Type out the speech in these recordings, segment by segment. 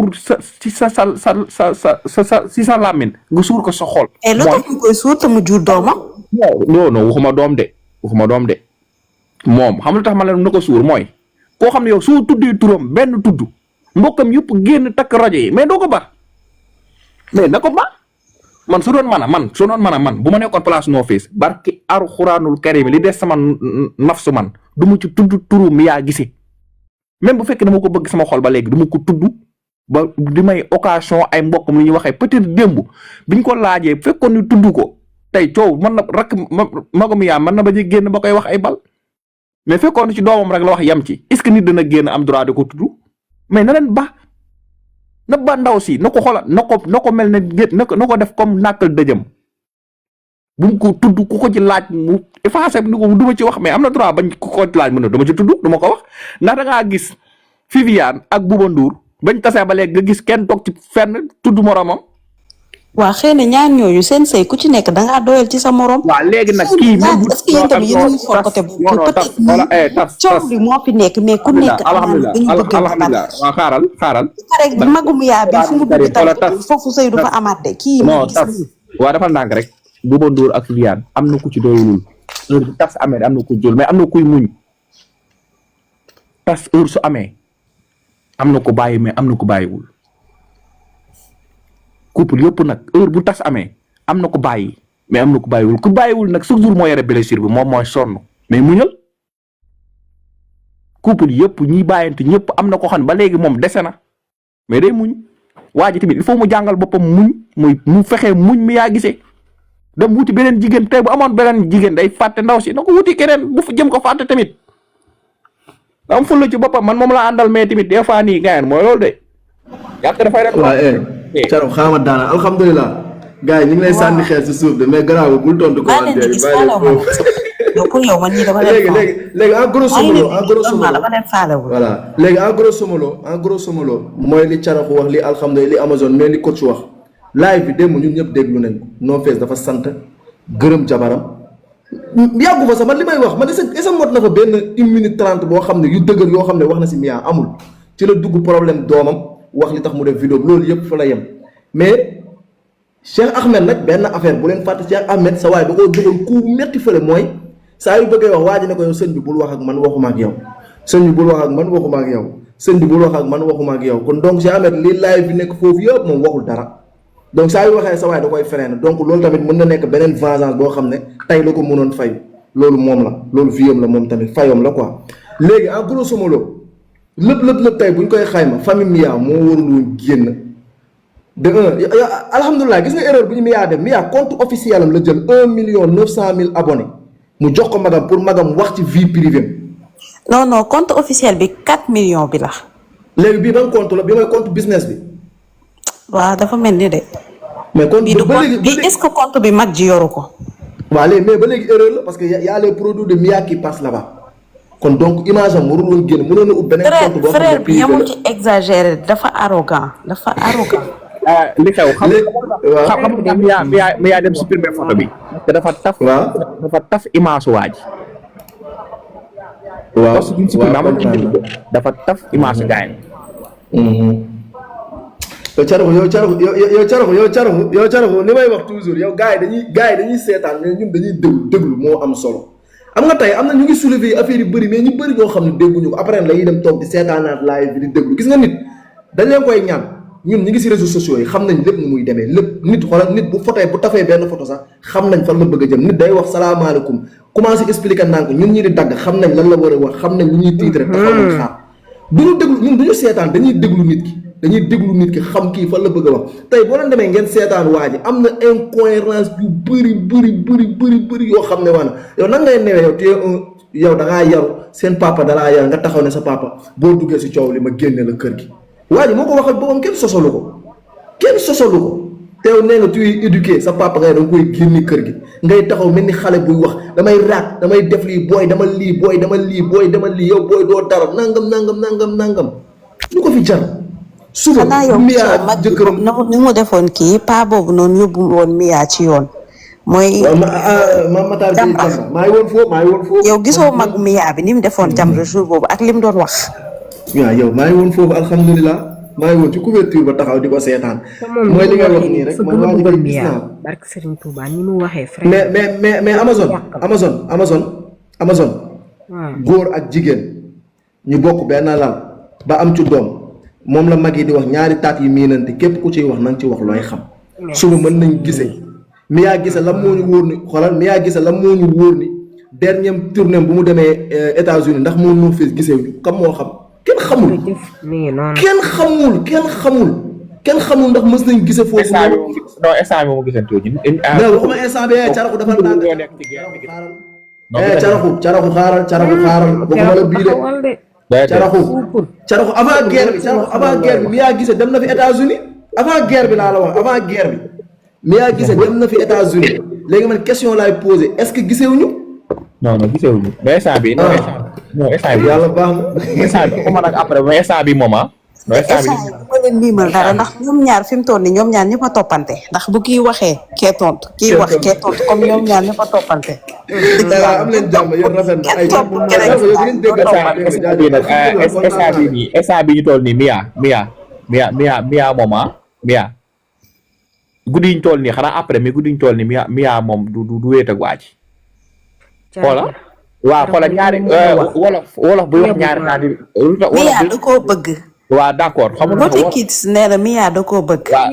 suur sa ci sa làmmiñ nga suur ko sa xol. et lu tax ñu koy suur te mu jur doomam. non waxuma doom de moom xam lu tax ma la na ko suur mooy koo xam ne yow soo tuddee turam benn tudd mbokkam yëpp génn takk rajo yi mais doo ko ba mais na ko ba man su doon man bu ma nekkoon place No Face barki Alxuraanul Karim li des sama nafsu man du ma ci tudd turu Mia Guissé même bu fekkee dama ko bëgg sama xol ba léegi du ma ko tudd ba di may occasion ay mbokkam li ñuy waxee peut-être démb biñ ko laajee fekkoon ni tudd ko tey coow mën na rakk mago Mia mën na ba ji génn ba koy wax ay bal mais fekkoon ni ci doomam rek la wax yam ci est-ce que nit dana génn am droit de ko tudd mais na leen ba ndaw si na ko xoolal na ko mel ne na ko def comme nàkkal dëjëm bu mu ko tudd ku ko ci laaj mu effacé ni ko du ma ci wax mais am na droit bañ ku ko ci laaj mu ne du ma ci tudd du ma ko wax ndax da ngaa gis Viviane ak Bouba Ndour bañ tasee ba léegi nga gis kenn toog ci fenn tudd moromam. waaw xëy na ñaar ñooñu seen sëy ku ci nekk da ngaa doyal ci sa morom. waaw léegi nag kii même est-ce que yéen tamit yéen a ngi xool côté boobu peut-être coow bi moo fi nekk mais ku nekk alhamdulilah waaw xaaral rek magum yaa bi fu mu dugg tamit foofu sëy du fa amaat de kii non tas waaw dafa ndànk rek Bouba Ndour ak Viviane am na ku ci doyulul heure bu tas amee am na ku jël mais am na kuy muñ tas heure su amee am na ko bàyyi mais am na ko bàyyiwul couple yëpp nag heure bu tas amee am na ko bàyyi mais am na ko bàyyiwul ku bàyyiwul nag chaque jour moo yore blessure bi moom mooy sonn mais muñal couple yëpp ñi bàyyante ñëpp am na ko xam ne ba léegi moom dese na mais day muñ waa ji tamit il faut mu jàngal boppam muñ mu fexee muñ mi yaa gisee dem wuti beneen jigéen tey bu amoon beneen jigéen day fàtte ndaw si na ko wuti keneen bu jëm ko fàtte tamit da am fulla ci boppam man moom laa àndal mais tamit des fois nii gaayen mooy loolu de yàq dafay rek Caro xaama daana alhamdulilah gars yi ñu ngi lay sànni xeer si suuf de mais garaaw bul tontu commentaire yi bàyyi yow pour yow man ñii dama leen léegi en grosso modo voilà léegi en grosso modo mooy li Caro wax li alhamdulilah li Amazon mais li coach wax live bi démb ñun ñëpp déglu nañ ko No Face dafa sant gërëm jabaram yàggu fa sax man li may wax man est-ce que mot na fa benn 1 minute 30 boo xam ne yu dëgër yoo xam ne wax na si Mia amul ci la dugg problème doomam wax li tax mu def vidéo loolu yëpp fa la yem mais Cheikh Ahmed nag benn affaire bu leen fàtte Cheikh Ahmed sa waay da koo jógoon ku metti fële mooy saa yu bëggee wax waa ji ne ko yow sëñ bi bul wax ak man waxuma ak yow sëñ bi bul wax ak man waxuma ak yow sëñ bi bul wax ak man waxuma ak yow kon donc Cheikh Ahmed li live bi nekk foofu yëpp moom waxul dara donc saa yu waxee sa waay da koy freiné donc loolu tamit mën na nekk beneen vengeance boo xam ne tey la ko mënoon fay loolu moom la loolu viam la moom tamit fayom la quoi léegi en grosso modo lépp tey bu ñu koy xayma famille Mia moo warul woon génn de alhamdulilah gis nga erreur bu ñu Mia dem Mia compte officiel am la jël 1,9 million abonnés mu jox ko magam pour magam wax ci vie privée non compte officiel bi 4 millions bi la. léegi bii ban compte la bi mooy compte business bi. waaw dafa mel ni de. mais compte ba léegi est-ce que compte bi mag ji yoru ko. waaw léegi mais ba léegi erreur la parce que y a les produits de Mia qui passent là-bas. kon donc image am warul woon génn mënoon na ut beneen compte boo xam ne frère bi yamul ci exagéré dafa arrogant li xew xam nga Mia dem supprimer photo bi te dafa taf image waaj waaw parce que supprimer dafa taf image gaañ yow Caraxu li may wax toujours yow gars yi dañuy seetaan mais ñun dañuy déglu moo am solo am nga tey am na ñu ngi soulever affaire yu bëri mais ñu bëri ñoo xam ne dégguñu ko après la ñuy dem toog di seetaanaat live bi di déglu gis nga nit dañ leen koy ñaan ñun ñu ngi si réseaux sociaux yi xam nañ lépp nu muy demee lépp nit xoolal nit bu tafee benn photo sax xam nañ fan la bëgg a jëm nit day wax salaamaaleykum commencé expliquer naa ko ñun ñi di dagg xam nañ lan la war a wax xam nañ lu ñuy titre taxaw nañ xaar duñu déglu ñun duñu seetaan dañuy déglu nit ki xam kii fan la bëgg a wax tey boo leen demee ngeen seetaan waa ji am na incohérence yu bëri yoo xam ne waana yow nan ngay newee yow tu yow da ngaa yaru seen papa dalaa yar nga taxaw ne sa papa boo duggee si coow li ma génne la kër gi waa ji moo ko waxal boppam kenn sosalu ko teew nee nga tuy éduqué sa papa ngay da nga koy génne kër gi ngay taxaw mel ni xale buy wax damay raak damay def lii booy dama lii yow booy doo dara nangam lu ko fi jar suba Mia jëkkëram ni mu defoon kii pa boobu noonu yóbbu woon Mia ci yoon mooy Matar Jamra maa ngi woon foofu yow gisoo mag Mia bi ni mu defoon Jamra jour boobu ak li mu doon wax waaw yow maa ngi woon foofu alhamdulilah maa ngi woon ci couverture ba taxaw di ko seetaan. mooy li nga wax nii rek man waa ji gis naa. barke Serigne Touba ni mu waxee frère. mais Amazon. góor ak jigéen ñu bokk benn lal ba am ci doom moom la mag yi di wax ñaari taat yi miinante képp ku ciy wax na nga ci wax looy xam. suba mën nañ gisee. Mia Guissé lan moo ñu wóor ni xoolal Mia Guissé lan moo ñu wóor ni dernier tournée bu mu demee États-Unis ndax moo noo fees gisee ñu kam moo xam. kenn xamul kenn xamul ndax mës nañ gise foofu. non instant bi mu gisante wuñu. mais waxuma instant bi caraxu dafa naan caraxu xaaral waxuma la bii de caraxu avant guerre bi Mia Guissé dem na fi États-Unis avant guerre bi laa la wax avant guerre bi Mia Guissé dem na fi États-Unis léegi man question laay posé est-ce que gisewuñu. non gisewuñu mais instant bi instant bi yàlla baax na instant bi ko mën ak après mais instant bi moom ma leen miimal dara ndax ñoom ñaar fi mu toll nii ñoom ñaar ñëpp a toppante ndax bu kii waxee kee tontu kii wax kee tontu comme ñoom ñaar ñëpp a toppante. am leen jàmm yéen rafet na ay instant bi ñu toll nii Mia moom Mia guddi yi ñu toll nii xanaa après mais guddi yi ñu toll nii Mia moom du wéet ak waa ji. xoola waaw xoola ñaari wolof buy wax ñaari naa di. Mia da koo bëgg. waaw d'accord xam nga Boutique Kids nee na Mia da koo bëgg. waaw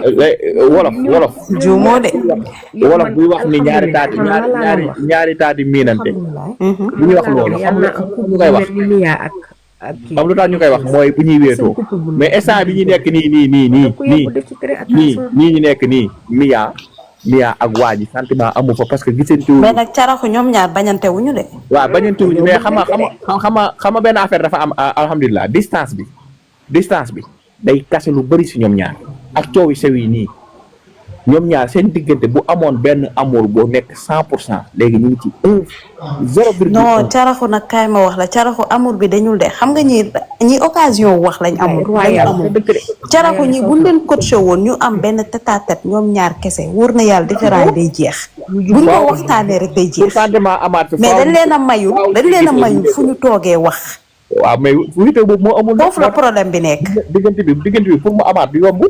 wolof. juumoo de. wolof buy wax ni ñaari taati miinante. bu ñuy wax loolu xam nga ñu koy wax. xam lu tax ñu koy wax mooy bu ñuy wéetoo mais instant bi ñu nekk nii ñu nekk nii Mia ak waa ji sentiment amu fa parce que gisante wuñu. mais nag caraxu ñoom ñaar bañante wuñu de. waaw bañante wuñu mais xam nga benn affaire dafa am alhamdulilah distance bi day kase lu bëri si ñoom ñaar ak coow yu sew yi nii ñoom ñaar seen diggante bu amoon benn amour boo nekk 100% léegi ñu ngi ci 0,1. non caraxu nag kaay ma wax la caraxu amour bi dañul de xam nga ñi occasion wax lañ amul. caraxu ñi buñ leen coaché woon ñu am benn tête à tête ñoom ñaar kese wóor na yàlla différent day jeex. buñ ko waxtaanee rek day jeex. mais dañ leen a mayul fu ñu toogee wax. waaw mais wute boobu moo amul. foofu la problème bi nekk. diggante bi pour mu amaat du yomb.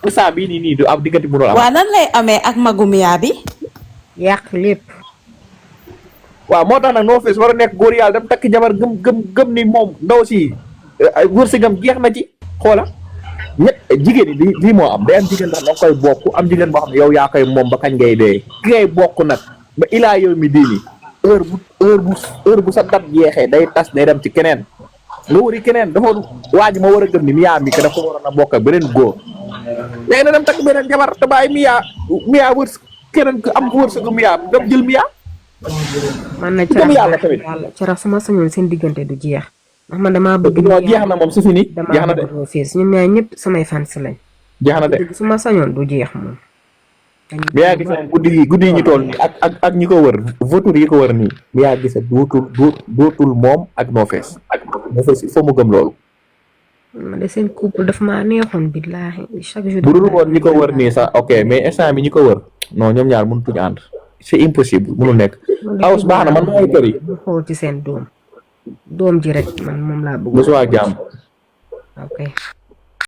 saa bii nii du am diggante bu doon am. waaw nan lay amee ak magu Mia bi. yàq lépp. waaw moo tax nag No Face war a nekk góor yàlla dem takk jabar gëm ni moom ndaw si wërsëgam jeex na ci xoola jigéen ñi lii moo am day am jigéen boo xam ne koy bokk am jigéen boo xam ne yow yaa koy moom ba kañ ngay dee ki ngay bokk nag ba ilaa yow mi diini heure bu sa dat jeexee day tas day dem ci keneen nga wëri keneen dafa waaj ma war a gëm ni Mia mi que dafa waroon a bokk ak beneen góor léegi na dem takk beneen jabar te bàyyi Mia wërs keneen am wërsëgu Mia dem jël Mia. man na carax sama sañoon seen diggante du jeex ndax man damaa bëgg. non jeex na moom su fi nii jeex na de damaa bëgg ñun ñaar ñëpp samay fans lañ. jeex na de su ma sañoon du jeex moom. Mia Guissé moom guddi yi ñu toll nii ak ñi ko wër vautour yi ko wër nii Mia Guissé dootul moom ak No Face il faut mu gëm loolu. ma de seen couple daf maa neexoon billaahi chaque jour. bu dul woon ñi ko wër nii sax ok mais instant bi ñi ko wër non ñoom ñaar mënutuñu ànd c'est impossible mënul nekk. aws baax na man maa ngi kër yi. mu xool ci seen doom ji rek man moom laa bëgg. bu suwaa jàmm. ok.